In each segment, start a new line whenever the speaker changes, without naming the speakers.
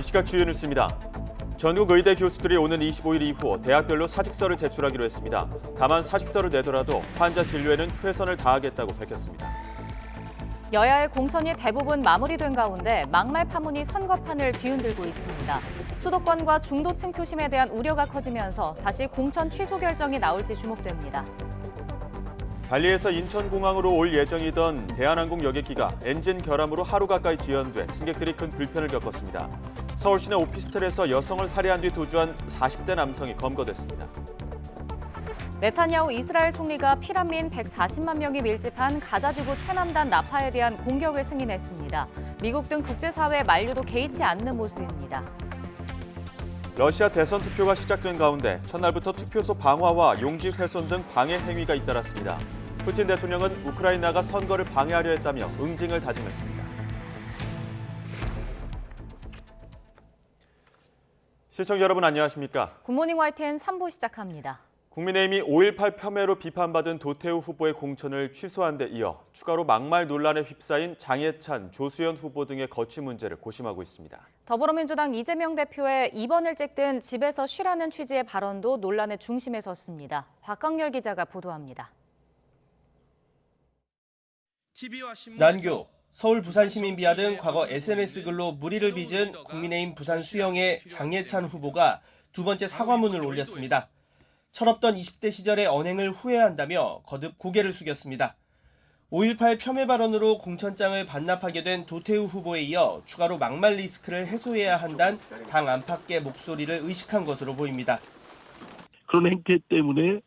이 시각 주요 뉴스입니다. 전국 의대 교수들이 오는 25일 이후 대학별로 사직서를 제출하기로 했습니다. 다만 사직서를 내더라도 환자 진료에는 최선을 다하겠다고 밝혔습니다.
여야의 공천이 대부분 마무리된 가운데 막말 파문이 선거판을 뒤흔들고 있습니다. 수도권과 중도층 표심에 대한 우려가 커지면서 다시 공천 취소 결정이 나올지 주목됩니다.
발리에서 인천공항으로 올 예정이던 대한항공 여객기가 엔진 결함으로 하루 가까이 지연돼 승객들이 큰 불편을 겪었습니다. 서울 시내 오피스텔에서 여성을 살해한 뒤 도주한 40대 남성이 검거됐습니다.
네타냐후 이스라엘 총리가 피난민 140만 명이 밀집한 가자지구 최남단 라파에 대한 공격을 승인했습니다. 미국 등 국제사회 만류도 개의치 않는 모습입니다.
러시아 대선 투표가 시작된 가운데 첫날부터 투표소 방화와 용지 훼손 등 방해 행위가 잇따랐습니다. 푸틴 대통령은 우크라이나가 선거를 방해하려 했다며 응징을 다짐했습니다. 시청자 여러분 안녕하십니까?
굿모닝 YTN 3부 시작합니다.
국민의힘이 5.18 폄훼로 비판받은 도태우 후보의 공천을 취소한 데 이어 추가로 막말 논란에 휩싸인 장해찬, 조수연 후보 등의 거취 문제를 고심하고 있습니다.
더불어민주당 이재명 대표의 입원을 찍든 집에서 쉬라는 취지의 발언도 논란의 중심에 섰습니다. 박광열 기자가 보도합니다.
난교, 서울 부산시민비아 등 과거 SNS 글로 물의를 빚은 국민의힘 부산 수영의 장해찬 후보가 두 번째 사과문을 올렸습니다. 철없던 20대 시절의 언행을 후회한다며 거듭 고개를 숙였습니다. 5.18 폄훼 발언으로 공천장을 반납하게 된 도태우 후보에 이어 추가로 막말 리스크를 해소해야 한다는 당 안팎의 목소리를 의식한 것으로 보입니다.
그런 행태 때문에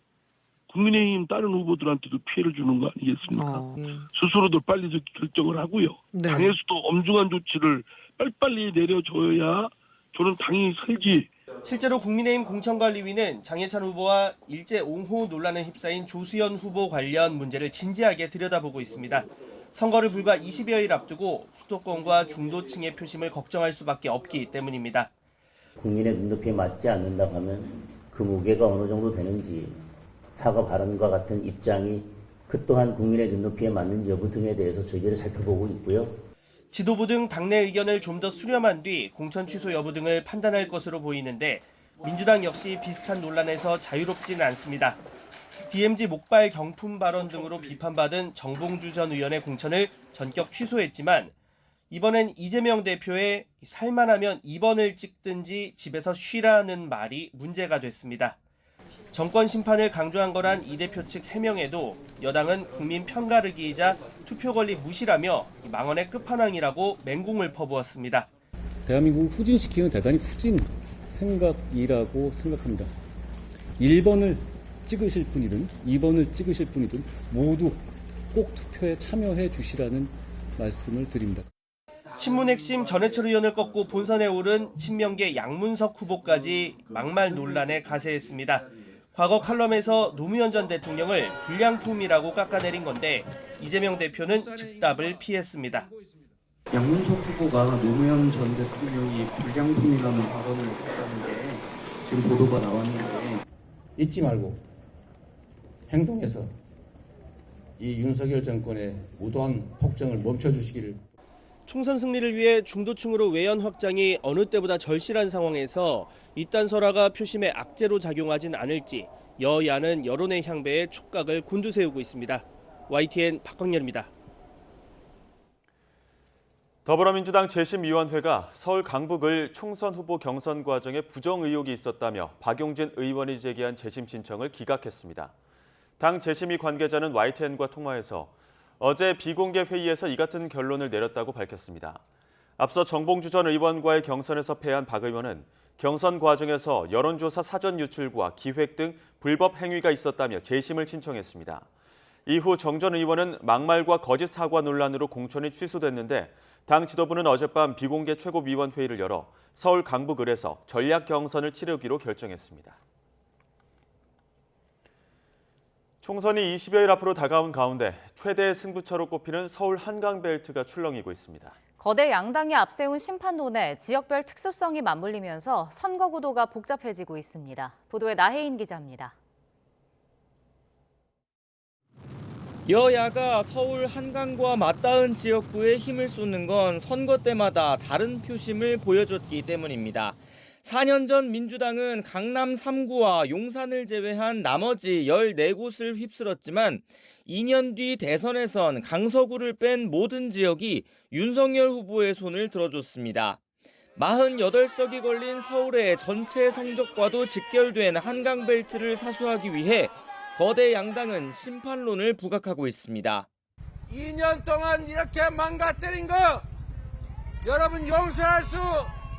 국민의힘 다른 후보들한테도 피해를 주는 거 아니겠습니까? 스스로도 빨리 결정을 하고요.
네.
당에서도 엄중한 조치를 빨리빨리 내려줘야 저는 당이 살지.
실제로 국민의힘 공천관리위는 장해찬 후보와 일제 옹호 논란에 휩싸인 조수연 후보 관련 문제를 진지하게 들여다보고 있습니다. 선거를 불과 20여일 앞두고 수도권과 중도층의 표심을 걱정할 수밖에 없기 때문입니다.
국민의 눈높이에 맞지 않는다고 하면 그 무게가 어느 정도 되는지 사과 발언과 같은 입장이 그 또한 국민의 눈높이에 맞는지 여부 등에 대해서 저희들이 살펴보고 있고요.
지도부 등 당내 의견을 좀 더 수렴한 뒤 공천 취소 여부 등을 판단할 것으로 보이는데 민주당 역시 비슷한 논란에서 자유롭지는 않습니다. DMZ 목발 경품 발언 등으로 비판받은 정봉주 전 의원의 공천을 전격 취소했지만 이번엔 이재명 대표의 살만하면 입원을 찍든지 집에서 쉬라는 말이 문제가 됐습니다. 정권 심판을 강조한 거란 이 대표 측 해명에도 여당은 국민 편가르기이자 투표 권리 무시라며 망언의 끝판왕이라고 맹공을 퍼부었습니다.
대한민국을 후진시키는 대단히 후진 생각이라고 생각합니다. 1번을 찍으실 분이든 2번을 찍으실 분이든 모두 꼭 투표에 참여해 주시라는 말씀을 드립니다.
친문 핵심 전해철 의원을 꺾고 본선에 오른 친명계 양문석 후보까지 막말 논란에 가세했습니다. 과거 칼럼에서 노무현 전 대통령을 불량품이라고 깎아내린 건데 이재명 대표는 즉답을 피했습니다.
양문석 후보가 노무현 전 대통령이 불량품이라는 발언을 했다는 게 지금 보도가 나왔는데
잊지 말고 행동에서 이 윤석열 정권의 무도한 폭정을 멈춰주시기를.
총선 승리를 위해 중도층으로 외연 확장이 어느 때보다 절실한 상황에서 이딴 설화가 표심에 악재로 작용하진 않을지 여야는 여론의 향배에 촉각을 곤두세우고 있습니다. YTN 박광열입니다.
더불어민주당 재심위원회가 서울 강북을 총선 후보 경선 과정에 부정 의혹이 있었다며 박용진 의원이 제기한 재심 신청을 기각했습니다. 당 재심위 관계자는 YTN과 통화해서 어제 비공개 회의에서 이 같은 결론을 내렸다고 밝혔습니다. 앞서 정봉주 전 의원과의 경선에서 패한 박 의원은 경선 과정에서 여론조사 사전 유출과 기획 등 불법 행위가 있었다며 재심을 신청했습니다. 이후 정 전 의원은 막말과 거짓 사과 논란으로 공천이 취소됐는데 당 지도부는 어젯밤 비공개 최고위원회의를 열어 서울 강북을에서 전략 경선을 치르기로 결정했습니다. 총선이 20여일 앞으로 다가온 가운데 최대의 승부처로 꼽히는 서울 한강벨트가 출렁이고 있습니다.
거대 양당이 앞세운 심판론에 지역별 특수성이 맞물리면서 선거 구도가 복잡해지고 있습니다. 보도에 나혜인 기자입니다.
여야가 서울 한강과 맞닿은 지역구에 힘을 쏟는 건 선거 때마다 다른 표심을 보여줬기 때문입니다. 4년 전 민주당은 강남 3구와 용산을 제외한 나머지 14곳을 휩쓸었지만 2년 뒤 대선에선 강서구를 뺀 모든 지역이 윤석열 후보의 손을 들어줬습니다. 48석이 걸린 서울의 전체 성적과도 직결된 한강벨트를 사수하기 위해 거대 양당은 심판론을 부각하고 있습니다.
2년 동안 이렇게 망가뜨린 거 여러분 용서할 수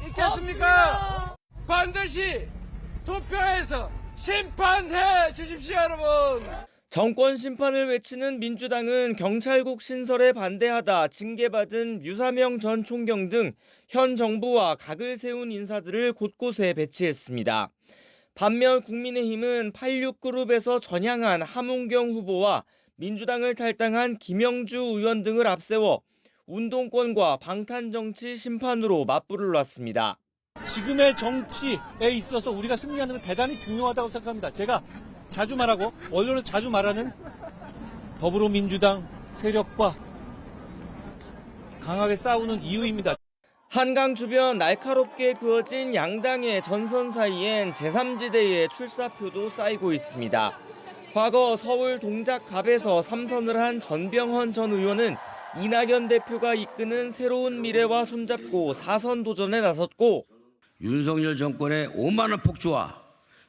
있겠습니까? 반드시 투표해서 심판해 주십시오, 여러분.
정권 심판을 외치는 민주당은 경찰국 신설에 반대하다 징계받은 유사명 전 총경 등 현 정부와 각을 세운 인사들을 곳곳에 배치했습니다. 반면 국민의힘은 86그룹에서 전향한 함은경 후보와 민주당을 탈당한 김영주 의원 등을 앞세워 운동권과 방탄정치 심판으로 맞불을 놨습니다.
지금의 정치에 있어서 우리가 승리하는 건 대단히 중요하다고 생각합니다. 제가 자주 말하고 언론에 자주 말하는 더불어민주당 세력과 강하게 싸우는 이유입니다.
한강 주변 날카롭게 그어진 양당의 전선 사이엔 제3지대의 출사표도 쌓이고 있습니다. 과거 서울 동작갑에서 3선을 한 전병헌 전 의원은 이낙연 대표가 이끄는 새로운 미래와 손잡고 4선 도전에 나섰고
윤석열 정권의 오만한 폭주와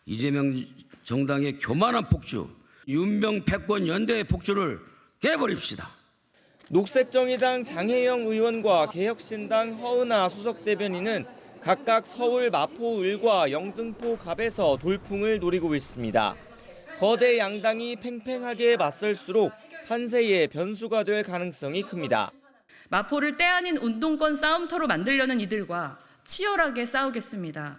이재명 정당의 교만한 폭주, 윤명 패권 연대의 폭주를 깨버립시다.
녹색정의당 장혜영 의원과 개혁신당 허은하 수석대변인은 각각 서울 마포을과 영등포 갑에서 돌풍을 노리고 있습니다. 거대 양당이 팽팽하게 맞설수록 판세의 변수가 될 가능성이 큽니다.
마포를 때 아닌 운동권 싸움터로 만들려는 이들과 치열하게 싸우겠습니다.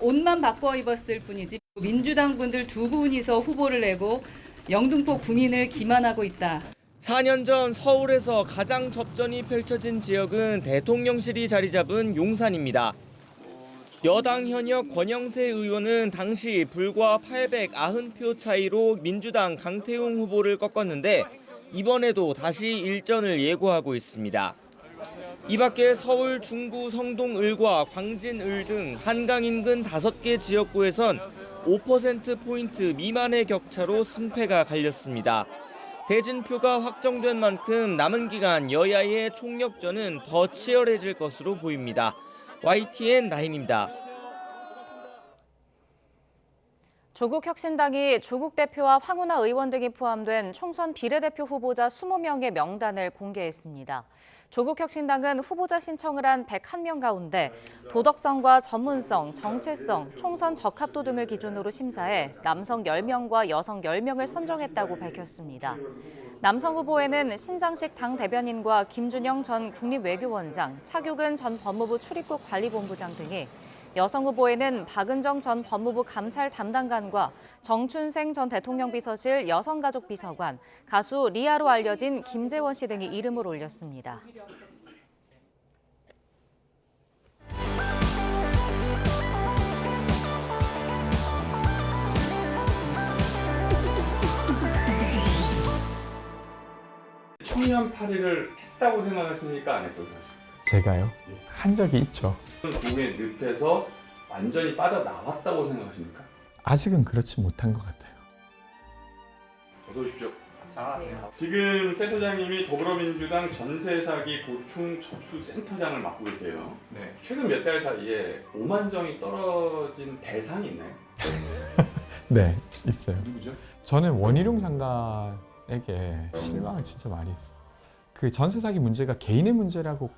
옷만 바꿔 입었을 뿐이지 민주당 분들 두 분이서 후보를 내고 영등포 구민을 기만하고 있다.
4년 전 서울에서 가장 접전이 펼쳐진 지역은 대통령실이 자리 잡은 용산입니다. 여당 현역 권영세 의원은 당시 불과 890표 차이로 민주당 강태웅 후보를 꺾었는데 이번에도 다시 일전을 예고하고 있습니다. 이 밖에 서울 중구 성동을과 광진을 등 한강 인근 5개 지역구에선 5%포인트 미만의 격차로 승패가 갈렸습니다. 대진표가 확정된 만큼 남은 기간 여야의 총력전은 더 치열해질 것으로 보입니다. YTN 나인입니다.
조국혁신당이 조국 대표와 황운하 의원 등이 포함된 총선 비례대표 후보자 20명의 명단을 공개했습니다. 조국혁신당은 후보자 신청을 한 101명 가운데 도덕성과 전문성, 정체성, 총선 적합도 등을 기준으로 심사해 남성 10명과 여성 10명을 선정했다고 밝혔습니다. 남성 후보에는 신장식 당 대변인과 김준영 전 국립외교원장, 차규근 전 법무부 출입국 관리본부장 등이, 여성 후보에는 박은정 전 법무부 감찰 담당관과 정춘생 전 대통령 비서실 여성가족비서관, 가수 리아로 알려진 김재원 씨 등이 이름을 올렸습니다.
청년 파리를 했다고 생각하십니까? 안 했다고 생각하십니까?
제가요? 한 적이 있죠.
공의 늪에서 완전히 빠져나왔다고 생각하십니까?
아직은 그렇지 못한 것 같아요.
어서 오십시오. 지금 센터장님이 더불어민주당 전세 사기 고충 접수 센터장을 맡고 계세요. 네. 최근 몇 달 사이에 5만 정이 떨어진 대상이 있나요?
네, 있어요.
누구죠?
저는 원희룡 장관에게 실망을 진짜 많이 했습니다. 그 전세 사기 문제가 개인의 문제라고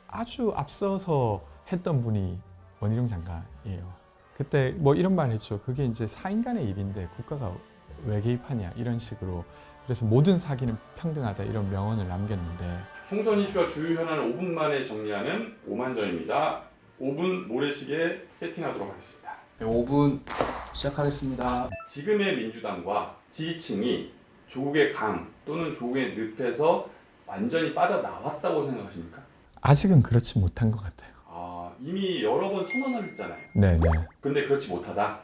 아주 앞서서 했던 분이 원희룡 장관이에요. 그때 뭐 이런 말 했죠. 그게 이제 사인간의 일인데 국가가 왜 개입하냐 이런 식으로. 그래서 모든 사기는 평등하다 이런 명언을 남겼는데,
총선 이슈와 주요 현안을 5분 만에 정리하는 5만 점입니다. 5분 모래시계 세팅하도록 하겠습니다.
네, 5분 시작하겠습니다.
지금의 민주당과 지지층이 조국의 강 또는 조국의 늪에서 완전히 빠져나왔다고 생각하십니까?
아직은 그렇지 못한 것 같아요.
이미 여러 번 선언을 했잖아요.
네네.
근데 그렇지 못하다?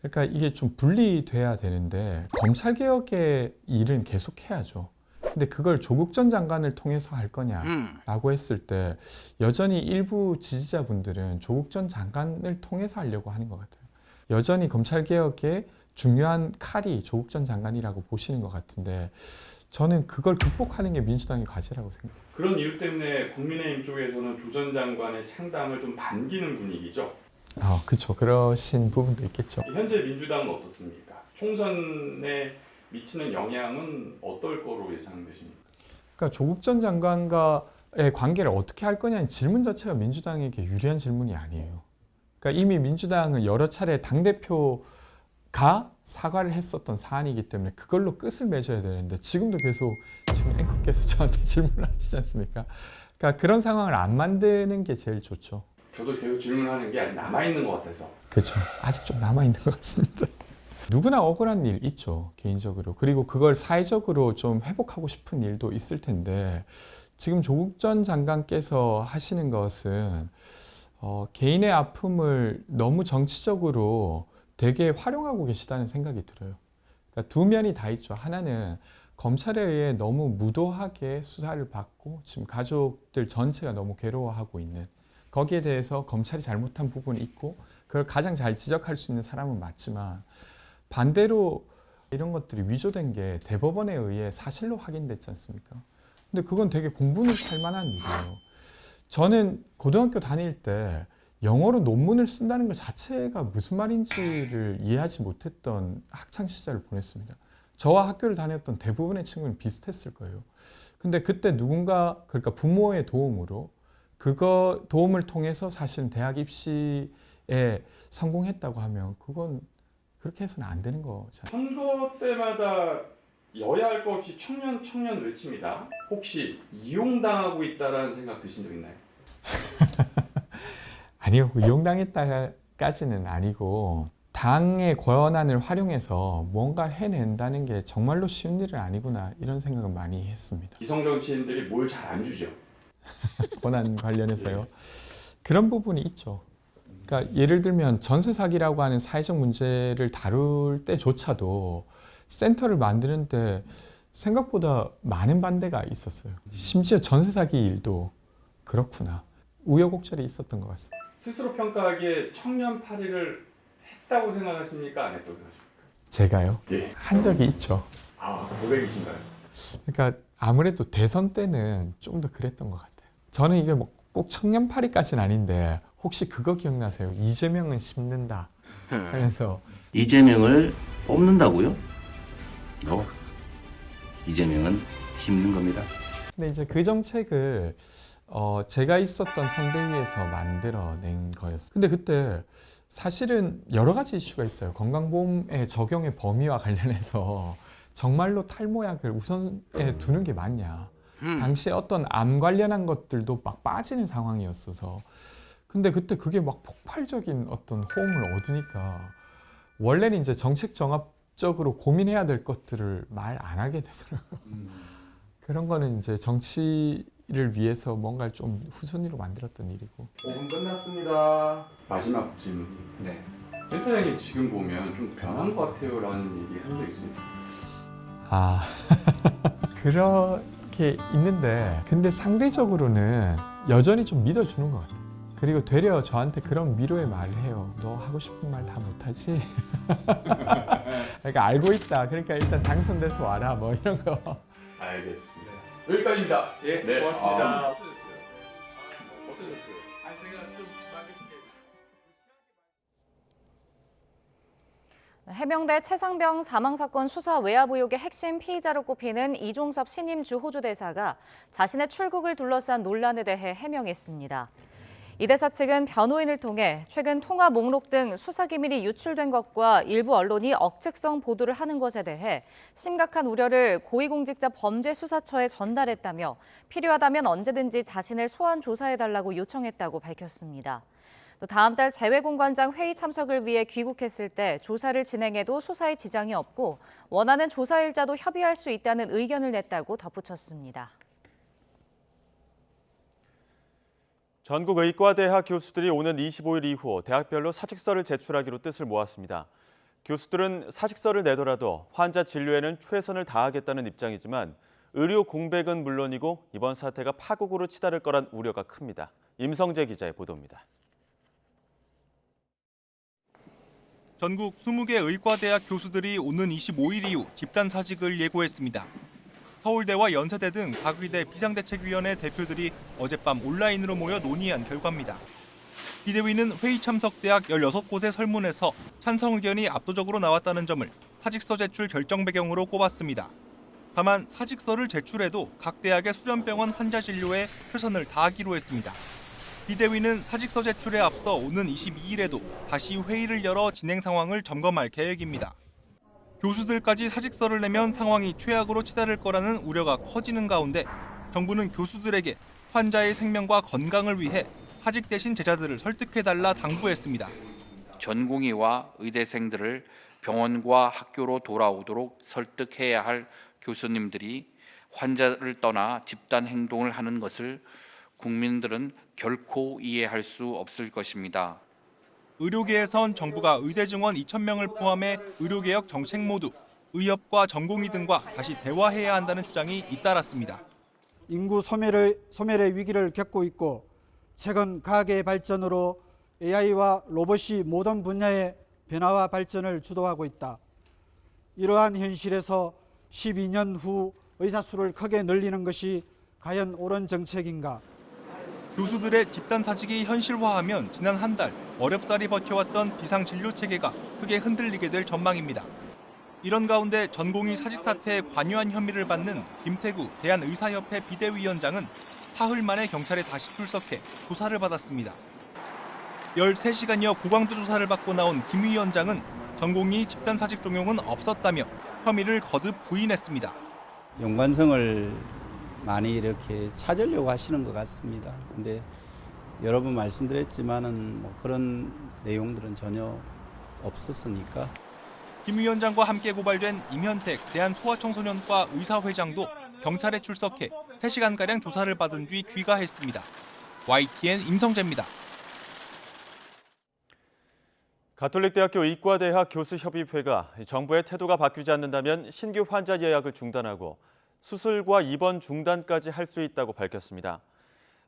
그러니까 이게 좀 분리돼야 되는데 검찰개혁의 일은 계속해야죠. 근데 그걸 조국 전 장관을 통해서 할 거냐라고 했을 때 여전히 일부 지지자분들은 조국 전 장관을 통해서 하려고 하는 것 같아요. 여전히 검찰개혁의 중요한 칼이 조국 전 장관이라고 보시는 것 같은데 저는 그걸 극복하는 게 민주당의 과제라고 생각해요.
그런 이유 때문에 국민의힘 쪽에서는 조 전 장관의 창당을 좀 반기는 분위기죠?
그렇죠. 그러신 부분도 있겠죠.
현재 민주당은 어떻습니까? 총선에 미치는 영향은 어떨 거로 예상되십니까?
그러니까 조국 전 장관과의 관계를 어떻게 할 거냐는 질문 자체가 민주당에게 유리한 질문이 아니에요. 그러니까 이미 민주당은 여러 차례 당대표가 사과를 했었던 사안이기 때문에 그걸로 끝을 맺어야 되는데 지금도 계속 지금 앵커께서 저한테 질문을 하시지 않습니까? 그러니까 그런 상황을 안 만드는 게 제일 좋죠.
저도 계속 질문하는 게 아직 남아있는 것 같아서.
그렇죠. 아직 좀 남아있는 것 같습니다. 누구나 억울한 일 있죠, 개인적으로. 그리고 그걸 사회적으로 좀 회복하고 싶은 일도 있을 텐데 지금 조국 전 장관께서 하시는 것은 개인의 아픔을 너무 정치적으로 되게 활용하고 계시다는 생각이 들어요. 그러니까 두 면이 다 있죠. 하나는 검찰에 의해 너무 무도하게 수사를 받고 지금 가족들 전체가 너무 괴로워하고 있는, 거기에 대해서 검찰이 잘못한 부분이 있고 그걸 가장 잘 지적할 수 있는 사람은 맞지만 반대로 이런 것들이 위조된 게 대법원에 의해 사실로 확인됐지 않습니까? 근데 그건 되게 공분을 살 만한 일이에요. 저는 고등학교 다닐 때 영어로 논문을 쓴다는 것 자체가 무슨 말인지를 이해하지 못했던 학창 시절을 보냈습니다. 저와 학교를 다녔던 대부분의 친구는 비슷했을 거예요. 근데 그때 누군가, 그러니까 부모의 도움으로 그거 도움을 통해서 사실 대학 입시에 성공했다고 하면 그건 그렇게 해서는 안 되는 거잖아요.
선거 때마다 여야 할 것 없이 청년 외칩니다. 혹시 이용당하고 있다라는 생각 드신 적 있나요?
아니요, 이용당했다까지는 아니고 당의 권한을 활용해서 뭔가 해낸다는 게 정말로 쉬운 일은 아니구나 이런 생각을 많이 했습니다.
기성 정치인들이 뭘 잘 안 주죠.
권한 관련해서요. 그런 부분이 있죠. 그러니까 예를 들면 전세 사기라고 하는 사회적 문제를 다룰 때조차도 센터를 만드는데 생각보다 많은 반대가 있었어요. 심지어 전세 사기 일도 그렇구나. 우여곡절이 있었던 것 같습니다.
스스로 평가하기에 청년 파리를 했다고 생각하십니까? 안 했다고 생각하십니까?
제가요?
예.
한 적이 있죠.
고백이신가요?
그러니까 아무래도 대선 때는 좀 더 그랬던 것 같아요. 저는 이게 뭐 꼭 청년파리까지는 아닌데 혹시 그거 기억나세요? 이재명은 씹는다 하면서
이재명을 뽑는다고요? 이재명은 씹는 겁니다.
근데 이제 그 정책을 제가 있었던 선대위에서 만들어낸 거였어요. 근데 그때 사실은 여러 가지 이슈가 있어요. 건강보험의 적용의 범위와 관련해서 정말로 탈모약을 우선에 두는 게 맞냐. 당시에 어떤 암 관련한 것들도 막 빠지는 상황이었어서. 근데 그때 그게 막 폭발적인 어떤 호응을 얻으니까 원래는 이제 정책 정합적으로 고민해야 될 것들을 말 안 하게 되더라고요. 그런 거는 이제 정치를 위해서 뭔가를 좀 후순위로 만들었던 일이고.
5분 끝났습니다.
마지막 질문이.
네.
센터장님 지금 보면 좀 변한 것 같아요라는 얘기 한 적 있습니까?
그렇게 있는데 근데 상대적으로는 여전히 좀 믿어주는 것 같아요. 그리고 되려 저한테 그런 위로의 말을 해요. 너 하고 싶은 말 다 못하지? 그러니까 알고 있다. 그러니까 일단 당선돼서 와라 뭐 이런 거.
알겠습니다. 여기까지입니다.
예,
네,
고맙습니다.
어떠셨어요?
제가 좀
해병대 최상병 사망사건 수사 외압 의혹의 핵심 피의자로 꼽히는 이종섭 신임 주 호주 대사가 자신의 출국을 둘러싼 논란에 대해 해명했습니다. 이 대사 측은 변호인을 통해 최근 통화 목록 등 수사 기밀이 유출된 것과 일부 언론이 억측성 보도를 하는 것에 대해 심각한 우려를 고위공직자범죄수사처에 전달했다며 필요하다면 언제든지 자신을 소환 조사해달라고 요청했다고 밝혔습니다. 또 다음 달 재외공관장 회의 참석을 위해 귀국했을 때 조사를 진행해도 수사에 지장이 없고 원하는 조사일자도 협의할 수 있다는 의견을 냈다고 덧붙였습니다.
전국 의과대학 교수들이 오는 25일 이후 대학별로 사직서를 제출하기로 뜻을 모았습니다. 교수들은 사직서를 내더라도 환자 진료에는 최선을 다하겠다는 입장이지만 의료 공백은 물론이고 이번 사태가 파국으로 치달을 거란 우려가 큽니다. 임성재 기자의 보도입니다.
전국 20개 의과대학 교수들이 오는 25일 이후 집단 사직을 예고했습니다. 서울대와 연세대 등 각 의대 비상대책위원회 대표들이 어젯밤 온라인으로 모여 논의한 결과입니다. 비대위는 회의 참석 대학 16곳의 설문에서 찬성 의견이 압도적으로 나왔다는 점을 사직서 제출 결정 배경으로 꼽았습니다. 다만 사직서를 제출해도 각 대학의 수련병원 환자 진료에 최선을 다하기로 했습니다. 비대위는 사직서 제출에 앞서 오는 22일에도 다시 회의를 열어 진행 상황을 점검할 계획입니다. 교수들까지 사직서를 내면 상황이 최악으로 치달을 거라는 우려가 커지는 가운데 정부는 교수들에게 환자의 생명과 건강을 위해 사직 대신 제자들을 설득해달라 당부했습니다.
전공의와 의대생들을 병원과 학교로 돌아오도록 설득해야 할 교수님들이 환자를 떠나 집단 행동을 하는 것을 국민들은 결코 이해할 수 없을 것입니다.
의료계에선 정부가 의대 증원 2,000명을 포함해 의료개혁 정책 모두 의협과 전공의 등과 다시 대화해야 한다는 주장이 잇따랐습니다.
인구 소멸의 위기를 겪고 있고 최근 과학의 발전으로 AI와 로봇이 모든 분야의 변화와 발전을 주도하고 있다. 이러한 현실에서 12년 후 의사 수를 크게 늘리는 것이 과연 옳은 정책인가?
교수들의 집단 사직이 현실화하면 지난 한 달 어렵사리 버텨왔던 비상진료체계가 크게 흔들리게 될 전망입니다. 이런 가운데 전공의 사직 사태에 관여한 혐의를 받는 김태구 대한의사협회 비대위원장은 사흘 만에 경찰에 다시 출석해 조사를 받았습니다. 13시간여 고강도 조사를 받고 나온 김 위원장은 전공의 집단 사직 종용은 없었다며 혐의를 거듭 부인했습니다.
연관성을 많이 이렇게 찾으려고 하시는 것 같습니다. 근데 여러 번 말씀드렸지만은 뭐 그런 내용들은 전혀 없었으니까.
김 위원장과 함께 고발된 임현택 대한소아청소년과 의사회장도 경찰에 출석해 3시간가량 조사를 받은 뒤 귀가했습니다. YTN 임성재입니다.
가톨릭대학교 의과대학 교수협의회가 정부의 태도가 바뀌지 않는다면 신규 환자 예약을 중단하고 수술과 입원 중단까지 할 수 있다고 밝혔습니다.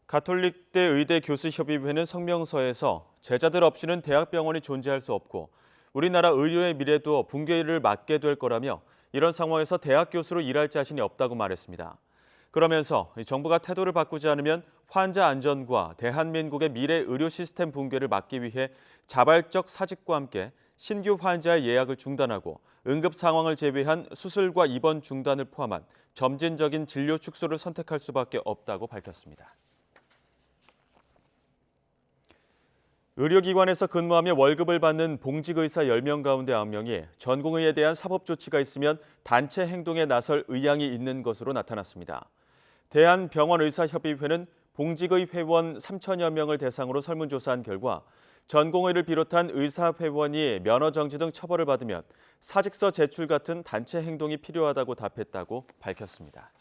가톨릭대 의대 교수협의회는 성명서에서 제자들 없이는 대학병원이 존재할 수 없고 우리나라 의료의 미래도 붕괴를 맞게 될 거라며 이런 상황에서 대학 교수로 일할 자신이 없다고 말했습니다. 그러면서 정부가 태도를 바꾸지 않으면 환자 안전과 대한민국의 미래 의료 시스템 붕괴를 막기 위해 자발적 사직과 함께 신규 환자의 예약을 중단하고 응급 상황을 제외한 수술과 입원 중단을 포함한 점진적인 진료 축소를 선택할 수밖에 없다고 밝혔습니다. 의료기관에서 근무하며 월급을 받는 봉직의사 10명 가운데 9명이 전공의에 대한 사법 조치가 있으면 단체 행동에 나설 의향이 있는 것으로 나타났습니다. 대한병원의사협의회는 봉직의 회원 3천여 명을 대상으로 설문조사한 결과 전공의를 비롯한 의사회원이 면허정지 등 처벌을 받으면 사직서 제출 같은 단체 행동이 필요하다고 답했다고 밝혔습니다.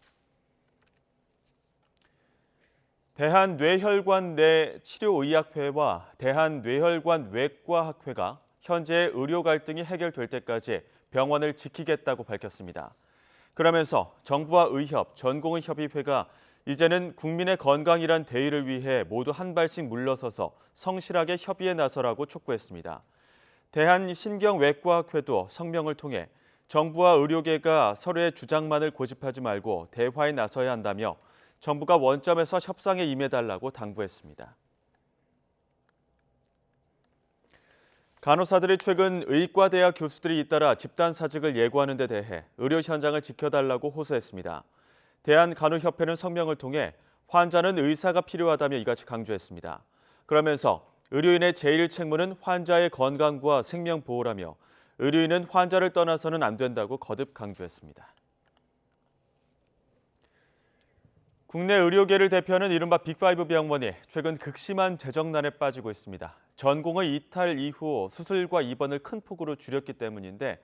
대한뇌혈관 내치료의학회와 대한뇌혈관외과학회가 현재 의료 갈등이 해결될 때까지 병원을 지키겠다고 밝혔습니다. 그러면서 정부와 의협, 전공의협의회가 이제는 국민의 건강이란 대의를 위해 모두 한 발씩 물러서서 성실하게 협의에 나서라고 촉구했습니다. 대한신경외과학회도 성명을 통해 정부와 의료계가 서로의 주장만을 고집하지 말고 대화에 나서야 한다며 정부가 원점에서 협상에 임해달라고 당부했습니다. 간호사들이 최근 의과대학 교수들이 잇따라 집단사직을 예고하는 데 대해 의료 현장을 지켜달라고 호소했습니다. 대한간호협회는 성명을 통해 환자는 의사가 필요하다며 이같이 강조했습니다. 그러면서 의료인의 제일 책무는 환자의 건강과 생명 보호라며 의료인은 환자를 떠나서는 안 된다고 거듭 강조했습니다. 국내 의료계를 대표하는 이른바 빅5 병원이 최근 극심한 재정난에 빠지고 있습니다. 전공의 이탈 이후 수술과 입원을 큰 폭으로 줄였기 때문인데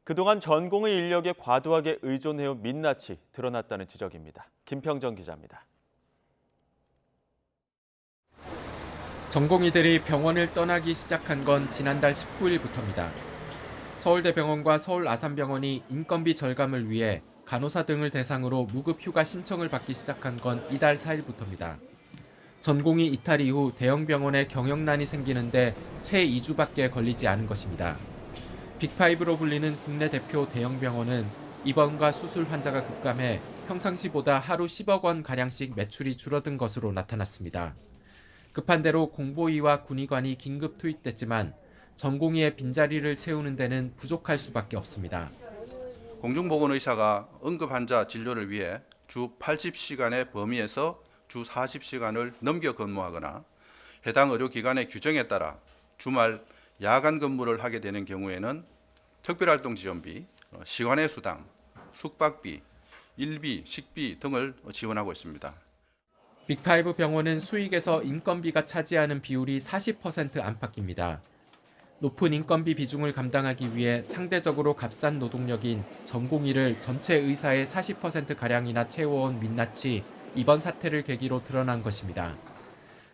그동안 전공의 인력에 과도하게 의존해온 민낯이 드러났다는 지적입니다. 김평정 기자입니다.
전공의들이 병원을 떠나기 시작한 건 지난달 19일부터입니다. 서울대병원과 서울 아산병원이 인건비 절감을 위해 간호사 등을 대상으로 무급 휴가 신청을 받기 시작한 건 이달 4일부터입니다. 전공의 이탈 이후 대형 병원에 경영난이 생기는데 채 2주밖에 걸리지 않은 것입니다. 빅5로 불리는 국내 대표 대형 병원은 입원과 수술 환자가 급감해 평상시보다 하루 10억 원 가량씩 매출이 줄어든 것으로 나타났습니다. 급한 대로 공보의와 군의관이 긴급 투입됐지만 전공의의 빈자리를 채우는 데는 부족할 수밖에 없습니다.
공중보건의사가 응급환자 진료를 위해 주 80시간의 범위에서 주 40시간을 넘겨 근무하거나 해당 의료기관의 규정에 따라 주말 야간 근무를 하게 되는 경우에는 특별활동 지원비, 시간의 수당, 숙박비, 일비, 식비 등을 지원하고 있습니다.
빅5 병원은 수익에서 인건비가 차지하는 비율이 40% 안팎입니다. 높은 인건비 비중을 감당하기 위해 상대적으로 값싼 노동력인 전공의를 전체 의사의 40%가량이나 채워온 민낯이 이번 사태를 계기로 드러난 것입니다.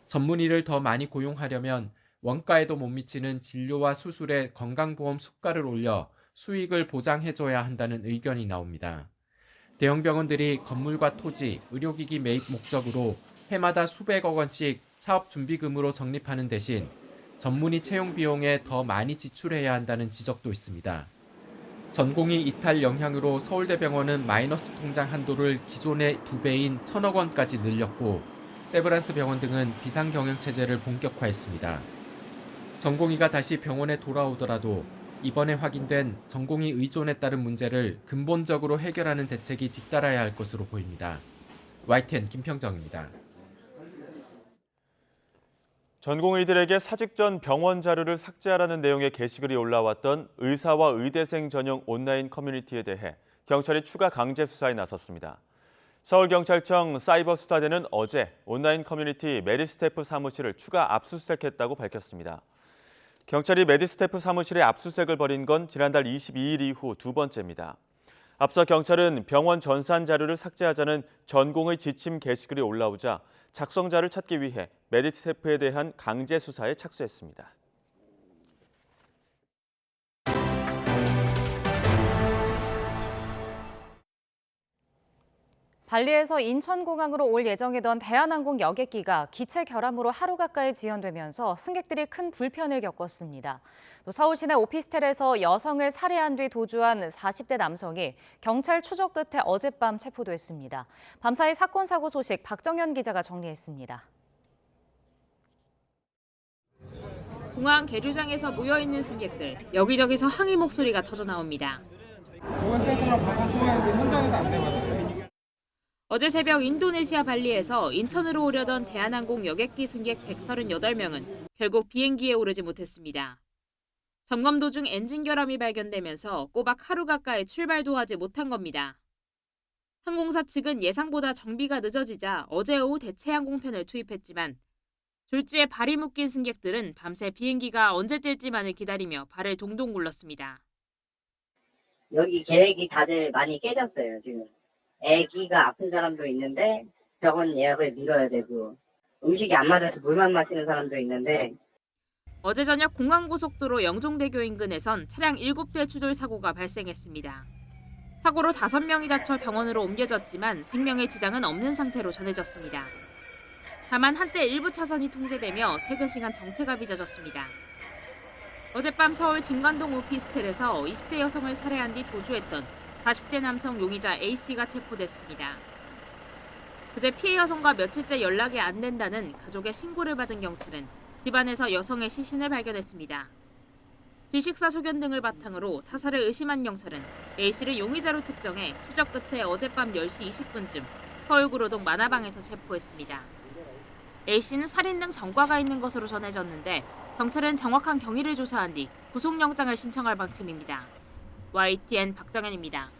전문의를 더 많이 고용하려면 원가에도 못 미치는 진료와 수술에 건강보험 수가를 올려 수익을 보장해줘야 한다는 의견이 나옵니다. 대형 병원들이 건물과 토지, 의료기기 매입 목적으로 해마다 수백억 원씩 사업 준비금으로 적립하는 대신 전문의 채용 비용에 더 많이 지출해야 한다는 지적도 있습니다. 전공의 이탈 영향으로 서울대병원은 마이너스 통장 한도를 기존의 2배인 1,000억 원까지 늘렸고 세브란스 병원 등은 비상경영체제를 본격화했습니다. 전공의가 다시 병원에 돌아오더라도 이번에 확인된 전공의 의존에 따른 문제를 근본적으로 해결하는 대책이 뒤따라야 할 것으로 보입니다. YTN 김평정입니다.
전공의들에게 사직 전 병원 자료를 삭제하라는 내용의 게시글이 올라왔던 의사와 의대생 전용 온라인 커뮤니티에 대해 경찰이 추가 강제 수사에 나섰습니다. 서울경찰청 사이버수사대는 어제 온라인 커뮤니티 메디스태프 사무실을 추가 압수수색했다고 밝혔습니다. 경찰이 메디스태프 사무실에 압수수색을 벌인 건 지난달 22일 이후 두 번째입니다. 앞서 경찰은 병원 전산 자료를 삭제하자는 전공의 지침 게시글이 올라오자 작성자를 찾기 위해 메디스태프에 대한 강제 수사에 착수했습니다.
발리에서 인천공항으로 올 예정이던 대한항공 여객기가 기체 결함으로 하루 가까이 지연되면서 승객들이 큰 불편을 겪었습니다. 또 서울시내 오피스텔에서 여성을 살해한 뒤 도주한 40대 남성이 경찰 추적 끝에 어젯밤 체포됐습니다. 밤사이 사건 사고 소식 박정현 기자가 정리했습니다.
공항 계류장에서 모여있는 승객들, 여기저기서 항의 목소리가 터져나옵니다.
보건센터랑 방송 통화했는데 현장에서 안 되거든요.
어제 새벽 인도네시아 발리에서 인천으로 오려던 대한항공 여객기 승객 138명은 결국 비행기에 오르지 못했습니다. 점검 도중 엔진 결함이 발견되면서 꼬박 하루 가까이 출발도 하지 못한 겁니다. 항공사 측은 예상보다 정비가 늦어지자 어제 오후 대체 항공편을 투입했지만 졸지에 발이 묶인 승객들은 밤새 비행기가 언제 뜰지만을 기다리며 발을 동동 굴렀습니다.
여기 계획이 다들 많이 깨졌어요, 지금. 애기가 아픈 사람도 있는데 병원 예약을 미뤄야 되고 음식이 안 맞아서 물만 마시는 사람도 있는데
어제 저녁 공항고속도로 영종대교 인근에선 차량 7대 추돌 사고가 발생했습니다. 사고로 5명이 다쳐 병원으로 옮겨졌지만 생명에 지장은 없는 상태로 전해졌습니다. 다만 한때 일부 차선이 통제되며 퇴근 시간 정체가 빚어졌습니다. 어젯밤 서울 진관동 오피스텔에서 20대 여성을 살해한 뒤 도주했던 40대 남성 용의자 A씨가 체포됐습니다. 그제 피해 여성과 며칠째 연락이 안 된다는 가족의 신고를 받은 경찰은 집안에서 여성의 시신을 발견했습니다. 질식사 소견 등을 바탕으로 타살을 의심한 경찰은 A씨를 용의자로 특정해 추적 끝에 어젯밤 10시 20분쯤 서울구로동 만화방에서 체포했습니다. A씨는 살인 등 전과가 있는 것으로 전해졌는데 경찰은 정확한 경위를 조사한 뒤 구속영장을 신청할 방침입니다. YTN 박정현입니다.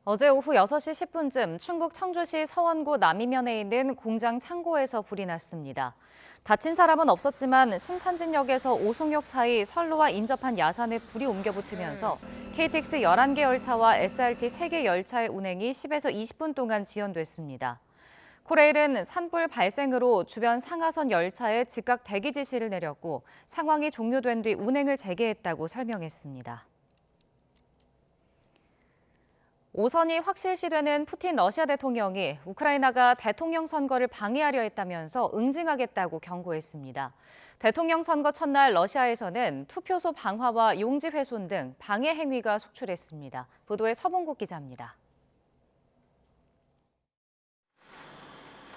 어제 오후 6시 10분쯤 충북 청주시 서원구 남이면에 있는 공장 창고에서 불이 났습니다. 다친 사람은 없었지만 신탄진역에서 오송역 사이 선로와 인접한 야산에 불이 옮겨 붙으면서 KTX 11개 열차와 SRT 3개 열차의 운행이 10에서 20분 동안 지연됐습니다. 코레일은 산불 발생으로 주변 상하선 열차에 즉각 대기 지시를 내렸고 상황이 종료된 뒤 운행을 재개했다고 설명했습니다. 오선이 확실시되는 푸틴 러시아 대통령이 우크라이나가 대통령 선거를 방해하려 했다면서 응징하겠다고 경고했습니다. 대통령 선거 첫날 러시아에서는 투표소 방화와 용지 훼손 등 방해 행위가 속출했습니다. 보도에 서봉국 기자입니다.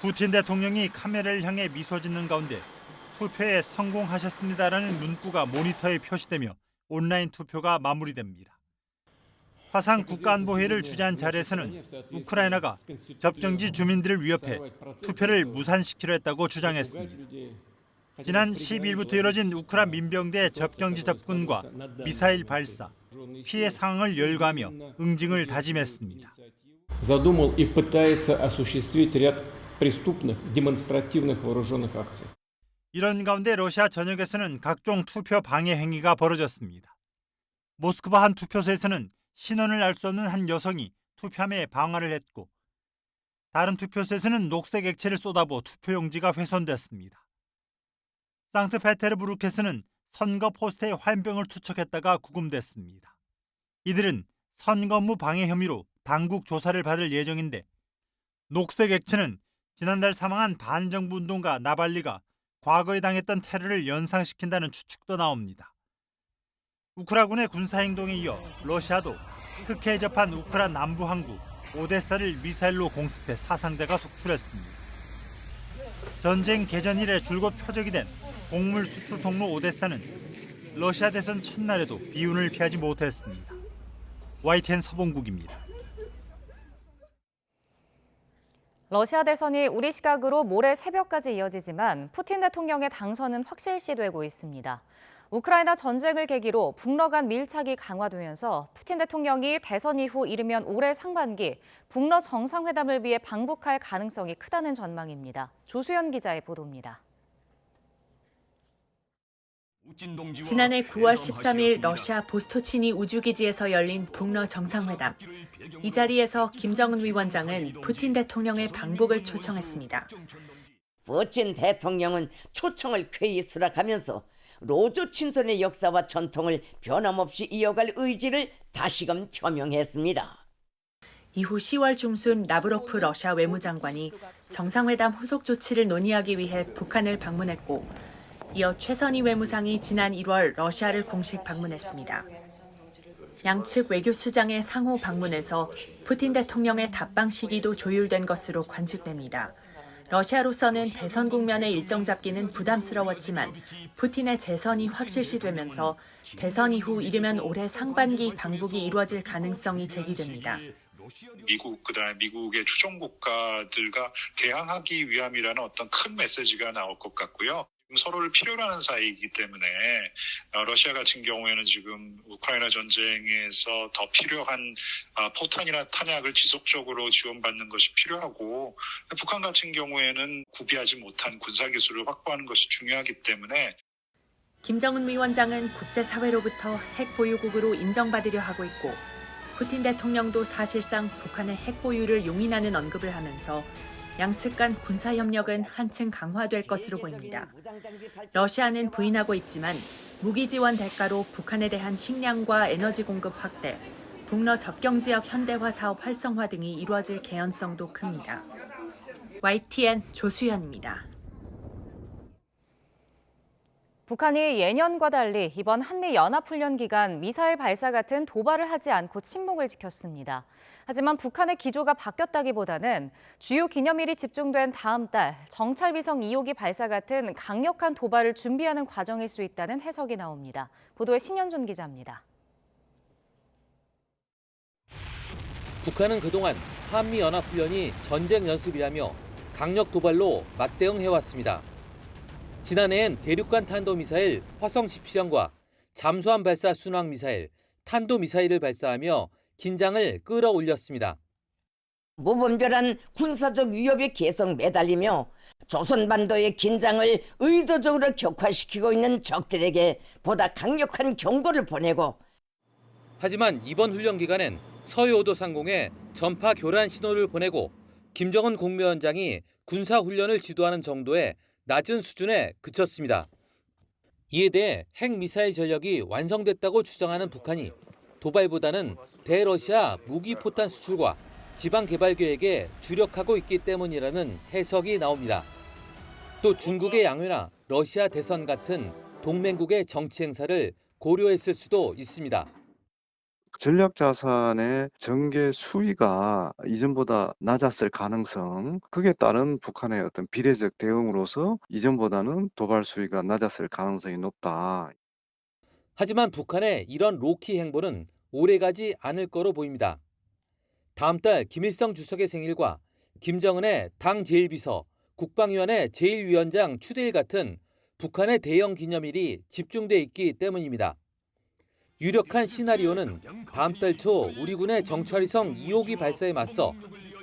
푸틴 대통령이 카메라를 향해 미소 짓는 가운데 투표에 성공하셨습니다라는 문구가 모니터에 표시되며 온라인 투표가 마무리됩니다. 화상 국가안보회의를 주재한 자리에서는 우크라이나가 접경지 주민들을 위협해 투표를 무산시키려 했다고 주장했습니다. 지난 10일부터 이뤄진 우크라이나 민병대 접경지 접근과 미사일 발사, 피해 상황을 열거하며 응징을 다짐했습니다.
задумал и пытается осуществить ряд преступных демонстративных вооруженных акций.
이런 가운데 러시아 전역에서는 각종 투표 방해 행위가 벌어졌습니다. 모스크바 한 투표소에서는 신원을 알 수 없는 한 여성이 투표함에 방화를 했고 다른 투표소에서는 녹색 액체를 쏟아부어 투표용지가 훼손됐습니다. 상트페테르부르크에서는 선거 포스터에 화염병을 투척했다가 구금됐습니다. 이들은 선거 업무 방해 혐의로 당국 조사를 받을 예정인데 녹색 액체는 지난달 사망한 반정부 운동가 나발리가 과거에 당했던 테러를 연상시킨다는 추측도 나옵니다. 우크라군의 군사행동에 이어 러시아도 흑해에 접한 우크라이나 남부 항구 오데사를 미사일로 공습해 사상자가 속출했습니다. 전쟁 개전 이래 줄곧 표적이 된 곡물 수출 통로 오데사는 러시아 대선 첫날에도 비운을 피하지 못했습니다. YTN 서봉국입니다.
러시아 대선이 우리 시각으로 모레 새벽까지 이어지지만 푸틴 대통령의 당선은 확실시되고 있습니다. 우크라이나 전쟁을 계기로 북러 간 밀착이 강화되면서 푸틴 대통령이 대선 이후 이르면 올해 상반기 북러 정상회담을 위해 방북할 가능성이 크다는 전망입니다. 조수연 기자의 보도입니다.
지난해 9월 13일 러시아 보스토치니 우주기지에서 열린 북러 정상회담. 이 자리에서 김정은 위원장은 푸틴 대통령의 방북을 초청했습니다.
푸틴 대통령은 초청을 쾌히 수락하면서 로조 친선의 역사와 전통을 변함없이 이어갈 의지를 다시금 표명했습니다.
이후 10월 중순 라브로프 러시아 외무장관이 정상회담 후속 조치를 논의하기 위해 북한을 방문했고 이어 최선희 외무상이 지난 1월 러시아를 공식 방문했습니다. 양측 외교수장의 상호 방문에서 푸틴 대통령의 답방 시기도 조율된 것으로 관측됩니다. 러시아로서는 대선 국면의 일정 잡기는 부담스러웠지만 푸틴의 재선이 확실시되면서 대선 이후 이르면 올해 상반기 방북이 이루어질 가능성이 제기됩니다.
미국, 그다음에 미국의 추종 국가들과 대항하기 위함이라는 어떤 큰 메시지가 나올 것 같고요. 서로를 필요로 하는 사이이기 때문에 러시아 같은 경우에는 지금 우크라이나 전쟁에서 더 필요한 포탄이나 탄약을 지속적으로 지원받는 것이 필요하고 북한 같은 경우에는 구비하지 못한 군사기술을 확보하는 것이 중요하기 때문에
김정은 위원장은 국제사회로부터 핵 보유국으로 인정받으려 하고 있고 푸틴 대통령도 사실상 북한의 핵 보유를 용인하는 언급을 하면서 양측 간 군사협력은 한층 강화될 것으로 보입니다. 러시아는 부인하고 있지만 무기 지원 대가로 북한에 대한 식량과 에너지 공급 확대, 북러 접경 지역 현대화 사업 활성화 등이 이루어질 개연성도 큽니다. YTN 조수연입니다.
북한이 예년과 달리 이번 한미연합훈련 기간 미사일 발사 같은 도발을 하지 않고 침묵을 지켰습니다. 하지만 북한의 기조가 바뀌었다기보다는 주요 기념일이 집중된 다음 달 정찰위성 2호기 발사 같은 강력한 도발을 준비하는 과정일 수 있다는 해석이 나옵니다. 보도에 신현준 기자입니다.
북한은 그동안 한미연합훈련이 전쟁 연습이라며 강력 도발로 맞대응해왔습니다. 지난해엔 대륙간 탄도미사일 화성 17형과 잠수함 발사 순항미사일, 탄도미사일을 발사하며 긴장을 끌어올렸습니다.
무분별한 군사적 위협에 계속 매달리며 조선반도의 긴장을 의도적으로 격화시키고 있는 적들에게 보다 강력한 경고를 보내고
하지만 이번 훈련 기간엔 서해오도 상공에 전파 교란 신호를 보내고 김정은 국무위원장이 군사훈련을 지도하는 정도의 낮은 수준에 그쳤습니다. 이에 대해 핵미사일 전력이 완성됐다고 주장하는 북한이 도발보다는 대러시아 무기 포탄 수출과 지방 개발 계획에 주력하고 있기 때문이라는 해석이 나옵니다. 또 중국의 양회나 러시아 대선 같은 동맹국의 정치 행사를 고려했을 수도 있습니다.
전략자산의 전개 수위가 이전보다 낮았을 가능성, 그에 따른 북한의 어떤 비례적 대응으로서 이전보다는 도발 수위가 낮았을 가능성이 높다.
하지만 북한의 이런 로키 행보는 오래가지 않을 거로 보입니다. 다음 달 김일성 주석의 생일과 김정은의 당 제1비서, 국방위원회 제1위원장 추대일 같은 북한의 대형 기념일이 집중돼 있기 때문입니다. 유력한 시나리오는 다음 달 초 우리 군의 정찰위성 2호기 발사에 맞서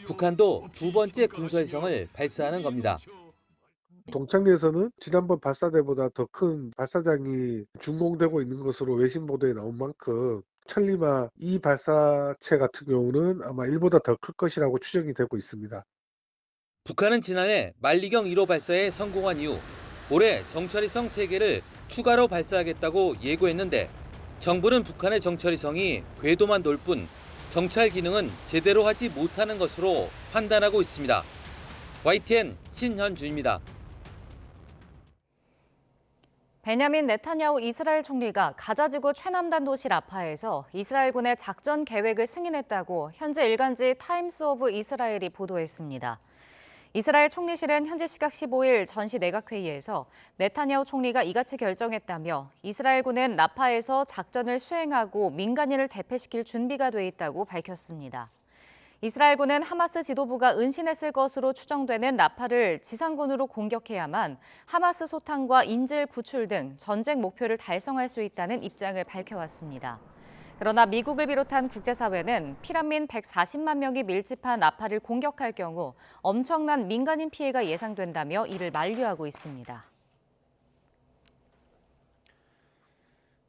북한도 두 번째 군사위성을 발사하는 겁니다.
동창리에서는 지난번 발사대보다 더 큰 발사장이 준공되고 있는 것으로 외신 보도에 나온 만큼 천리마 이 발사체 같은 경우는 아마 1보다 더 클 것이라고 추정이 되고 있습니다.
북한은 지난해 만리경 1호 발사에 성공한 이후 올해 정찰위성 3개를 추가로 발사하겠다고 예고했는데 정부는 북한의 정찰위성이 궤도만 돌 뿐 정찰 기능은 제대로 하지 못하는 것으로 판단하고 있습니다. YTN 신현주입니다.
베냐민 네타냐후 이스라엘 총리가 가자지구 최남단 도시 라파에서 이스라엘군의 작전 계획을 승인했다고 현재 일간지 타임스 오브 이스라엘이 보도했습니다. 이스라엘 총리실은 현지 시각 15일 전시 내각회의에서 네타냐후 총리가 이같이 결정했다며 이스라엘군은 라파에서 작전을 수행하고 민간인을 대피시킬 준비가 돼 있다고 밝혔습니다. 이스라엘군은 하마스 지도부가 은신했을 것으로 추정되는 라파를 지상군으로 공격해야만 하마스 소탕과 인질 구출 등 전쟁 목표를 달성할 수 있다는 입장을 밝혀왔습니다. 그러나 미국을 비롯한 국제사회는 피난민 140만 명이 밀집한 라파를 공격할 경우 엄청난 민간인 피해가 예상된다며 이를 만류하고 있습니다.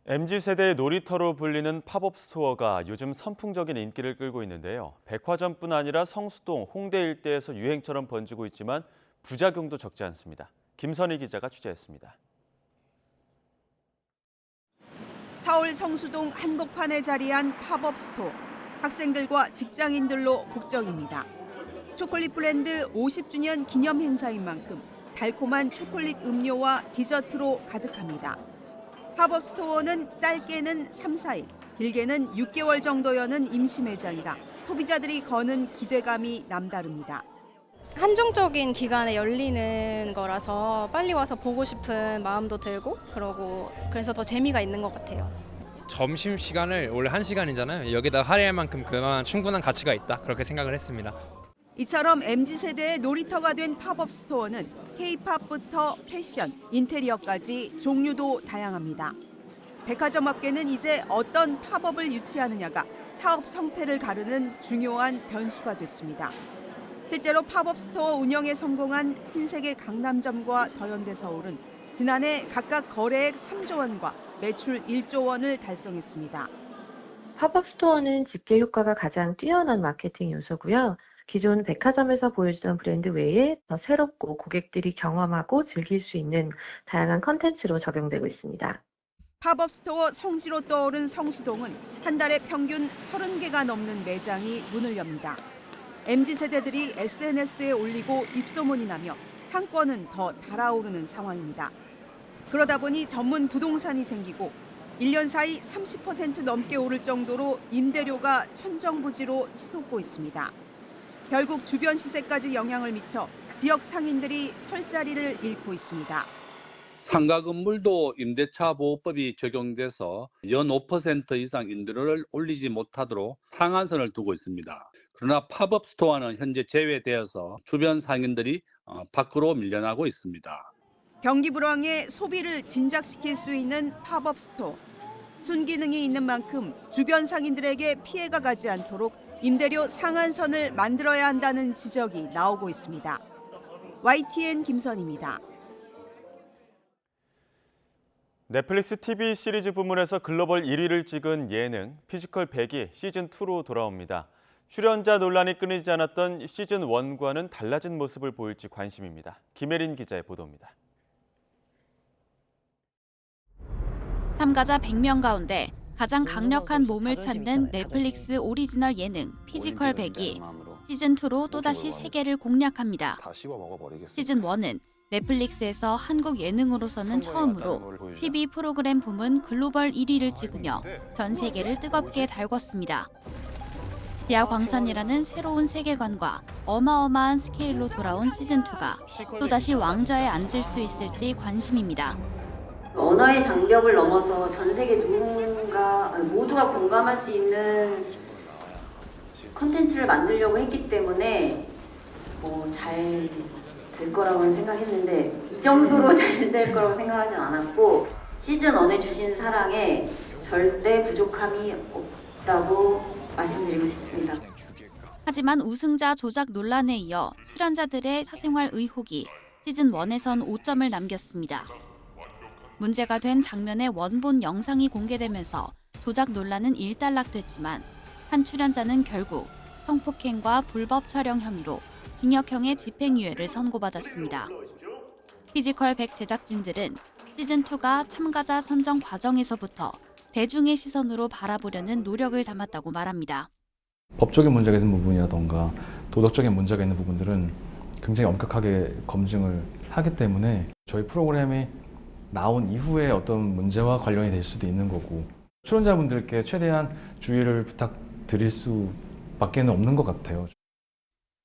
MZ세대의 놀이터로 불리는 팝업 스토어가 요즘 선풍적인 인기를 끌고 있는데요. 백화점뿐 아니라 성수동, 홍대 일대에서 유행처럼 번지고 있지만 부작용도 적지 않습니다. 김선희 기자가 취재했습니다.
서울 성수동 한복판에 자리한 팝업 스토어. 학생들과 직장인들로 북적입니다. 초콜릿 브랜드 50주년 기념 행사인 만큼 달콤한 초콜릿 음료와 디저트로 가득합니다. 팝업 스토어는 짧게는 3, 4일, 길게는 6개월 정도 여는 임시 매장이라 소비자들이 거는 기대감이 남다릅니다.
한정적인 기간에 열리는 거라서 빨리 와서 보고 싶은 마음도 들고 그래서 더 재미가 있는 것 같아요.
점심시간을 원래 1시간이잖아요. 여기다 할애할 만큼 그만 충분한 가치가 있다. 그렇게 생각을 했습니다.
이처럼 MZ세대의 놀이터가 된 팝업 스토어는 K-팝부터 패션, 인테리어까지 종류도 다양합니다. 백화점 업계는 이제 어떤 팝업을 유치하느냐가 사업 성패를 가르는 중요한 변수가 됐습니다. 실제로 팝업 스토어 운영에 성공한 신세계 강남점과 더현대 서울은 지난해 각각 거래액 3조 원과 매출 1조 원을 달성했습니다.
팝업 스토어는 집계 효과가 가장 뛰어난 마케팅 요소고요. 기존 백화점에서 보여주던 브랜드 외에 더 새롭고 고객들이 경험하고 즐길 수 있는 다양한 컨텐츠로 적용되고 있습니다.
팝업 스토어 성지로 떠오른 성수동은 한 달에 평균 30개가 넘는 매장이 문을 엽니다. MZ세대들이 SNS에 올리고 입소문이 나며 상권은 더 달아오르는 상황입니다. 그러다 보니 전문 부동산이 생기고 1년 사이 30% 넘게 오를 정도로 임대료가 천정부지로 치솟고 있습니다. 결국 주변 시세까지 영향을 미쳐 지역 상인들이 설 자리를 잃고 있습니다.
상가 건물도 임대차 보호법이 적용돼서 연 5% 이상 임대료를 올리지 못하도록 상한선을 두고 있습니다. 그러나 팝업 스토어는 현재 제외되어서 주변 상인들이 밖으로 밀려나고 있습니다.
경기 불황에 소비를 진작시킬 수 있는 팝업 스토어. 순기능이 있는 만큼 주변 상인들에게 피해가 가지 않도록 임대료 상한선을 만들어야 한다는 지적이 나오고 있습니다. YTN 김선희입니다.
넷플릭스 TV 시리즈 부문에서 글로벌 1위를 찍은 예능 피지컬 100이 시즌2로 돌아옵니다. 출연자 논란이 끊이지 않았던 시즌1과는 달라진 모습을 보일지 관심입니다. 김혜린 기자의 보도입니다.
참가자 100명 가운데
가장 강력한 몸을 찾는 넷플릭스 오리지널 예능 피지컬 100이 시즌2로 또다시 세계를 공략합니다. 시즌1은 넷플릭스에서 한국 예능으로서는 처음으로 TV 프로그램 부문 글로벌 1위를 찍으며 전 세계를 뜨겁게 달궜습니다. 지하광산이라는 새로운 세계관과 어마어마한 스케일로 돌아온 시즌2가 또다시 왕좌에 앉을 수 있을지 관심입니다.
언어의 장벽을 넘어서 전 세계 모두가 공감할 수 있는 컨텐츠를 만들려고 했기 때문에 잘 될 거라고는 생각했는데 이 정도로 잘 될 거라고 생각하진 않았고 시즌 1에 주신 사랑에 절대 부족함이 없다고 말씀드리고 싶습니다.
하지만 우승자 조작 논란에 이어 출연자들의 사생활 의혹이 시즌 1에선 5점을 남겼습니다. 문제가 된 장면의 원본 영상이 공개되면서 조작 논란은 일단락됐지만 한 출연자는 결국 성폭행과 불법 촬영 혐의로 징역형의 집행유예를 선고받았습니다. 피지컬 100 제작진들은 시즌2가 참가자 선정 과정에서부터 대중의 시선으로 바라보려는 노력을 담았다고 말합니다.
법적인 문제가 있는 부분이라던가 도덕적인 문제가 있는 부분들은 굉장히 엄격하게 검증을 하기 때문에 저희 프로그램이 나온 이후에 어떤 문제와 관련이 될 수도 있는 거고 출연자분들께 최대한 주의를 부탁드릴 수밖에 없는 것 같아요.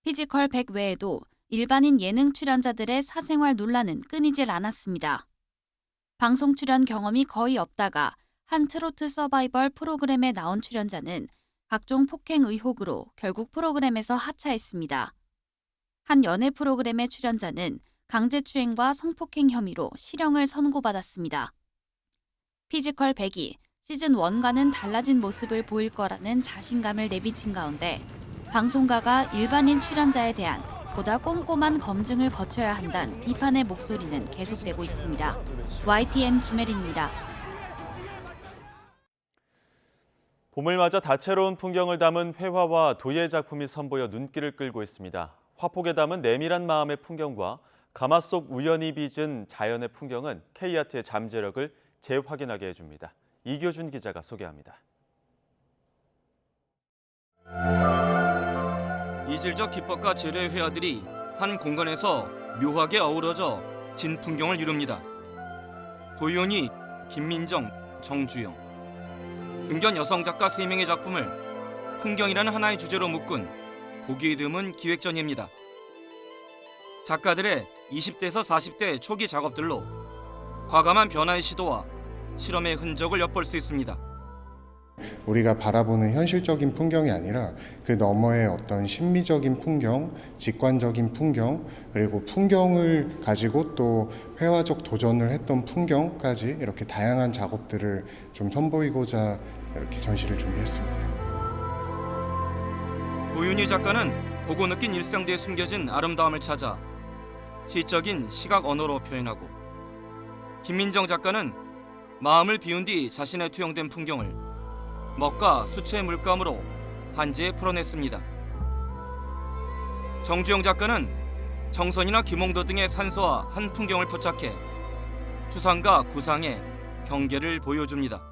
피지컬 100 외에도 일반인 예능 출연자들의 사생활 논란은 끊이질 않았습니다. 방송 출연 경험이 거의 없다가 한 트로트 서바이벌 프로그램에 나온 출연자는 각종 폭행 의혹으로 결국 프로그램에서 하차했습니다. 한 연애 프로그램의 출연자는 강제추행과 성폭행 혐의로 실형을 선고받았습니다. 피지컬 100이 시즌 1과는 달라진 모습을 보일 거라는 자신감을 내비친 가운데 방송가가 일반인 출연자에 대한 보다 꼼꼼한 검증을 거쳐야 한다는 비판의 목소리는 계속되고 있습니다. YTN 김혜린입니다.
봄을 맞아 다채로운 풍경을 담은 회화와 도예 작품이 선보여 눈길을 끌고 있습니다. 화폭에 담은 내밀한 마음의 풍경과 가마 속 우연히 빚은 자연의 풍경은 K아트의 잠재력을 재확인하게 해줍니다. 이교준 기자가 소개합니다.
이질적 기법과 재료의 회화들이 한 공간에서 묘하게 어우러져 진 풍경을 이룹니다. 도윤이, 김민정, 정주영. 등견 여성 작가 3명의 작품을 풍경이라는 하나의 주제로 묶은 보기 드문 기획전입니다. 작가들의 20대에서 40대 초기 작업들로 과감한 변화의 시도와 실험의 흔적을 엿볼 수 있습니다.
우리가 바라보는 현실적인 풍경이 아니라 그 너머의 어떤 심미적인 풍경, 직관적인 풍경, 그리고 풍경을 가지고 또 회화적 도전을 했던 풍경까지 이렇게 다양한 작업들을 좀 선보이고자 이렇게 전시를 준비했습니다.
도윤희 작가는 보고 느낀 일상대에 숨겨진 아름다움을 찾아 시적인 시각 언어로 표현하고, 김민정 작가는 마음을 비운 뒤 자신의 투영된 풍경을 먹과 수채 물감으로 한지에 풀어냈습니다. 정주영 작가는 정선이나 김홍도 등의 산소와 한 풍경을 포착해 추상과 구상의 경계를 보여줍니다.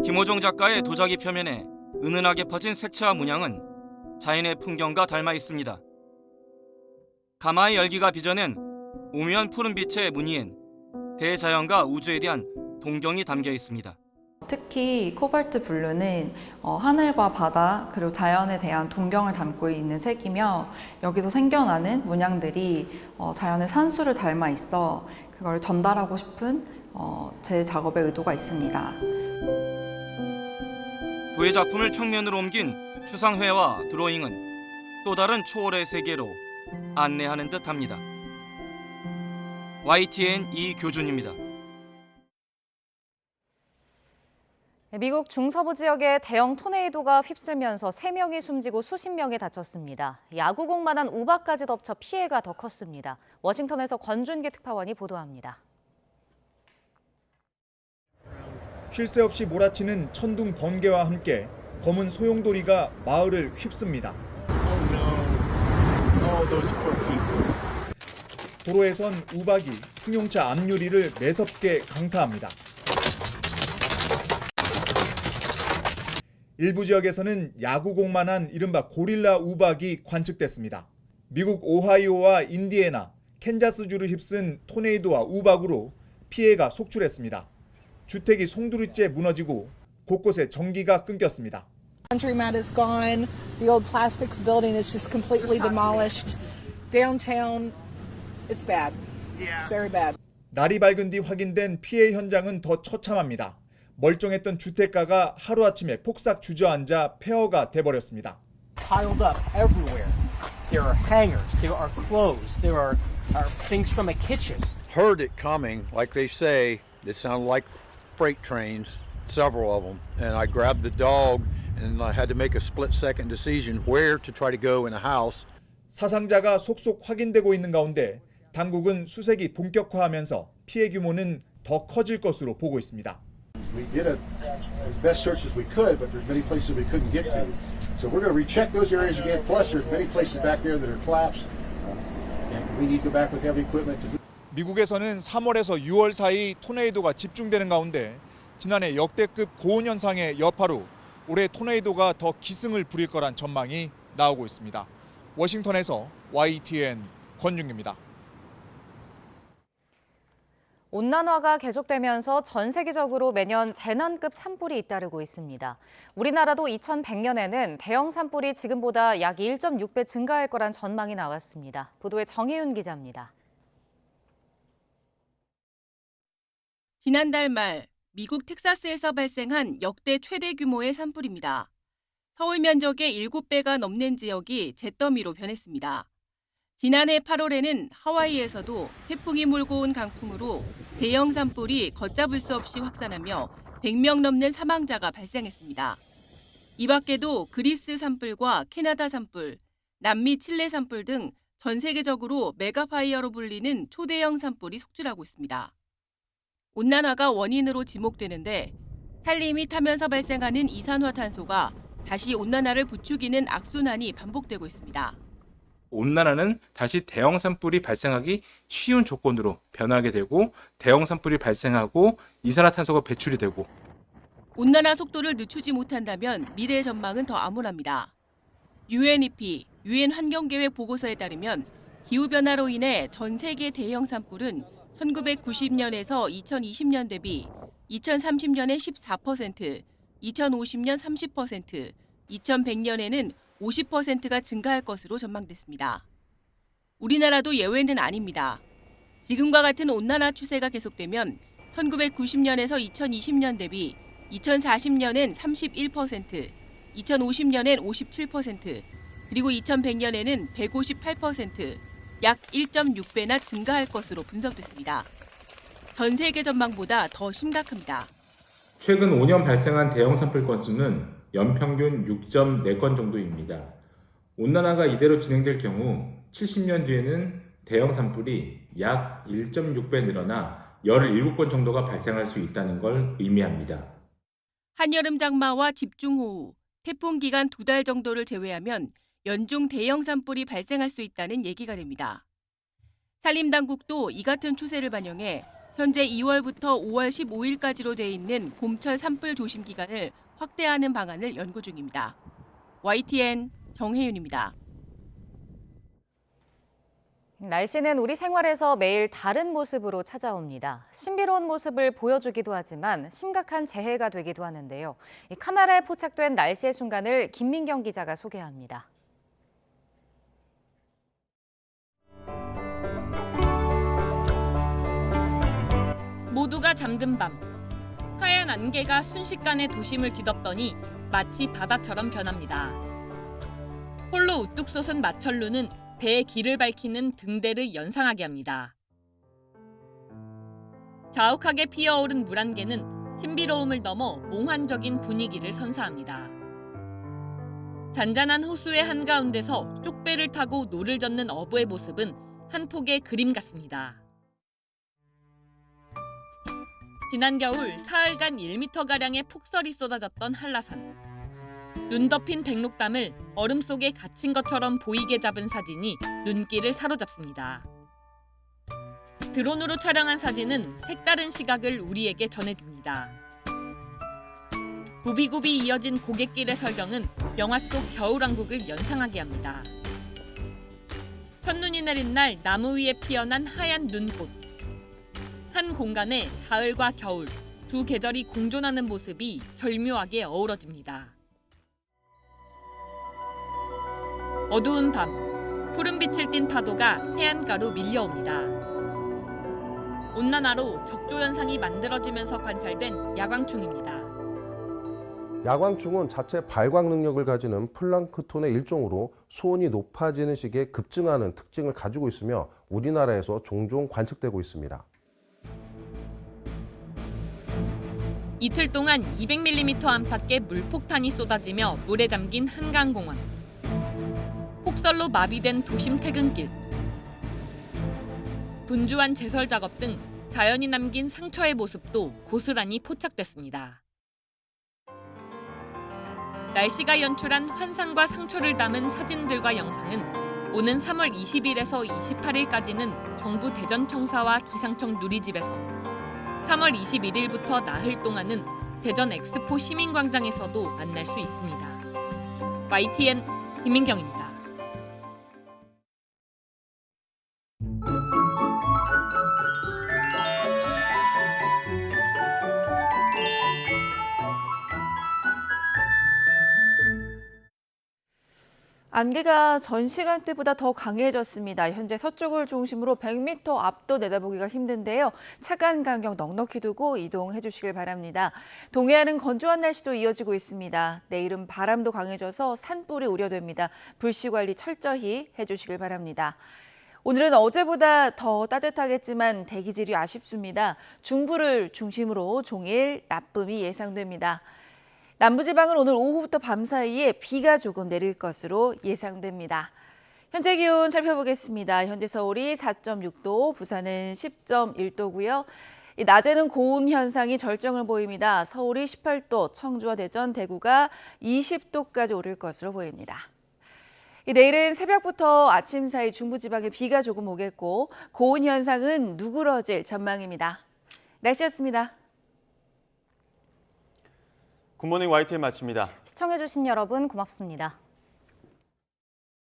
김호종 작가의 도자기 표면에 은은하게 퍼진 색채와 문양은 자연의 풍경과 닮아 있습니다. 가마의 열기가 빚어낸 오묘한 푸른빛의 무늬엔 대자연과 우주에 대한 동경이 담겨 있습니다.
특히 코발트 블루는 하늘과 바다 그리고 자연에 대한 동경을 담고 있는 색이며, 여기서 생겨나는 문양들이 자연의 산수를 닮아 있어 그걸 전달하고 싶은 제 작업의 의도가 있습니다.
도예 작품을 평면으로 옮긴 추상회와 드로잉은 또 다른 초월의 세계로 안내하는 듯합니다. YTN 이교준입니다.
미국 중서부 지역에 대형 토네이도가 휩쓸면서 3명이 숨지고 수십 명이 다쳤습니다. 야구공만한 우박까지 덮쳐 피해가 더 컸습니다. 워싱턴에서 권준기 특파원이 보도합니다.
쉴 새 없이 몰아치는 천둥 번개와 함께 검은 소용돌이가 마을을 휩습니다. 도로에선 우박이 승용차 앞유리를 매섭게 강타합니다. 일부 지역에서는 야구공만한 이른바 고릴라 우박이 관측됐습니다. 미국 오하이오와 인디애나, 캔자스주를 휩쓴 토네이도와 우박으로 피해가 속출했습니다. 주택이 송두리째 무너지고 곳곳에 전기가 끊겼습니다.
Laundromat is gone. The old plastics building is just completely demolished. Downtown, it's bad. It's very bad.
날이 밝은 뒤 확인된 피해 현장은 더 처참합니다. 멀쩡했던 주택가가 하루아침에 폭삭 주저앉아 폐허가 돼버렸습니다.
Piled up everywhere. There are hangers, there are clothes, there are things from a kitchen.
Heard it coming, like they say. They sound like freight trains, several of them. And I grabbed the dog and I had to make a split-second decision where to try to go in a house.
사상자가 속속 확인되고 있는 가운데 당국은 수색이 본격화하면서 피해 규모는 더 커질 것으로 보고 있습니다.
We did as best search as we could, but there's many places we couldn't get to. So we're going to recheck those areas again. Plus, there's many places back there that are collapsed, and we need to go back with heavy equipment to do.
미국에서는 3월에서 6월 사이 토네이도가 집중되는 가운데 지난해 역대급 고온 현상의 여파로 올해 토네이도가 더 기승을 부릴 거란 전망이 나오고 있습니다. 워싱턴에서 YTN 권윤기입니다.
온난화가 계속되면서 전 세계적으로 매년 재난급 산불이 잇따르고 있습니다. 우리나라도 2100년에는 대형 산불이 지금보다 약 1.6배 증가할 거란 전망이 나왔습니다. 보도에 정혜윤 기자입니다.
지난달 말 미국 텍사스에서 발생한 역대 최대 규모의 산불입니다. 서울 면적의 7배가 넘는 지역이 잿더미로 변했습니다. 지난해 8월에는 하와이에서도 태풍이 몰고 온 강풍으로 대형 산불이 걷잡을 수 없이 확산하며 100명 넘는 사망자가 발생했습니다. 이 밖에도 그리스 산불과 캐나다 산불, 남미 칠레 산불 등 전 세계적으로 메가파이어로 불리는 초대형 산불이 속출하고 있습니다. 온난화가 원인으로 지목되는데 산림이 타면서 발생하는 이산화탄소가 다시 온난화를 부추기는 악순환이 반복되고 있습니다.
온난화는 다시 대형 산불이 발생하기 쉬운 조건으로 변하게 되고 대형 산불이 발생하고 이산화탄소가 배출이 되고
온난화 속도를 늦추지 못한다면 미래의 전망은 더 암울합니다. UNEP, 유엔 환경계획 보고서에 따르면 기후변화로 인해 전 세계 대형 산불은 1990년에서 2020년 대비 2030년에 14%, 2050년 30%, 2100년에는 50%가 증가할 것으로 전망됐습니다. 우리나라도 예외는 아닙니다. 지금과 같은 온난화 추세가 계속되면 1990년에서 2020년 대비 2040년엔 31%, 2050년엔 57%, 그리고 2100년에는 158%, 약 1.6배나 증가할 것으로 분석됐습니다. 전 세계 전망보다 더 심각합니다.
최근 5년 발생한 대형 산불 건수는 연평균 6.4건 정도입니다. 온난화가 이대로 진행될 경우 70년 뒤에는 대형 산불이 약 1.6배 늘어나 17건 정도가 발생할 수 있다는 걸 의미합니다.
한여름 장마와 집중호우, 태풍 기간 2달 정도를 제외하면 연중 대형 산불이 발생할 수 있다는 얘기가 됩니다. 산림당국도 이 같은 추세를 반영해 현재 2월부터 5월 15일까지로 돼 있는 봄철 산불 조심 기간을 확대하는 방안을 연구 중입니다. YTN 정혜윤입니다.
날씨는 우리 생활에서 매일 다른 모습으로 찾아옵니다. 신비로운 모습을 보여주기도 하지만 심각한 재해가 되기도 하는데요. 이 카메라에 포착된 날씨의 순간을 김민경 기자가 소개합니다.
모두가 잠든 밤. 하얀 안개가 순식간에 도심을 뒤덮더니 마치 바다처럼 변합니다. 홀로 우뚝 솟은 마천루는 배의 길을 밝히는 등대를 연상하게 합니다. 자욱하게 피어오른 물안개는 신비로움을 넘어 몽환적인 분위기를 선사합니다. 잔잔한 호수의 한가운데서 쪽배를 타고 노를 젓는 어부의 모습은 한 폭의 그림 같습니다. 지난 겨울 사흘간 1m가량의 폭설이 쏟아졌던 한라산. 눈 덮인 백록담을 얼음 속에 갇힌 것처럼 보이게 잡은 사진이 눈길을 사로잡습니다. 드론으로 촬영한 사진은 색다른 시각을 우리에게 전해줍니다. 굽이굽이 이어진 고갯길의 설경은 영화 속 겨울왕국을 연상하게 합니다. 첫눈이 내린 날 나무 위에 피어난 하얀 눈꽃. 한 공간에 가을과 겨울, 두 계절이 공존하는 모습이 절묘하게 어우러집니다. 어두운 밤, 푸른 빛을 띤 파도가 해안가로 밀려옵니다. 온난화로 적조 현상이 만들어지면서 관찰된 야광충입니다.
야광충은 자체 발광 능력을 가지는 플랑크톤의 일종으로 수온이 높아지는 시기에 급증하는 특징을 가지고 있으며 우리나라에서 종종 관측되고 있습니다.
이틀 동안 200mm 안팎의 물폭탄이 쏟아지며 물에 잠긴 한강공원. 폭설로 마비된 도심 퇴근길. 분주한 제설 작업 등 자연이 남긴 상처의 모습도 고스란히 포착됐습니다. 날씨가 연출한 환상과 상처를 담은 사진들과 영상은 오는 3월 20일에서 28일까지는 정부 대전청사와 기상청 누리집에서, 3월 21일부터 나흘 동안은 대전 엑스포 시민광장에서도 만날 수 있습니다. YTN 김민경입니다.
안개가 전 시간대보다 더 강해졌습니다. 현재 서쪽을 중심으로 100m 앞도 내다보기가 힘든데요. 차간 간격 넉넉히 두고 이동해 주시길 바랍니다. 동해안은 건조한 날씨도 이어지고 있습니다. 내일은 바람도 강해져서 산불이 우려됩니다. 불씨 관리 철저히 해주시길 바랍니다. 오늘은 어제보다 더 따뜻하겠지만 대기질이 아쉽습니다. 중부를 중심으로 종일 나쁨이 예상됩니다. 남부지방은 오늘 오후부터 밤 사이에 비가 조금 내릴 것으로 예상됩니다. 현재 기온 살펴보겠습니다. 현재 서울이 4.6도, 부산은 10.1도고요. 낮에는 고온 현상이 절정을 보입니다. 서울이 18도, 청주와 대전, 대구가 20도까지 오를 것으로 보입니다. 내일은 새벽부터 아침 사이 중부지방에 비가 조금 오겠고 고온 현상은 누그러질 전망입니다. 날씨였습니다.
굿모닝 YTN 마칩니다.
시청해주신 여러분 고맙습니다.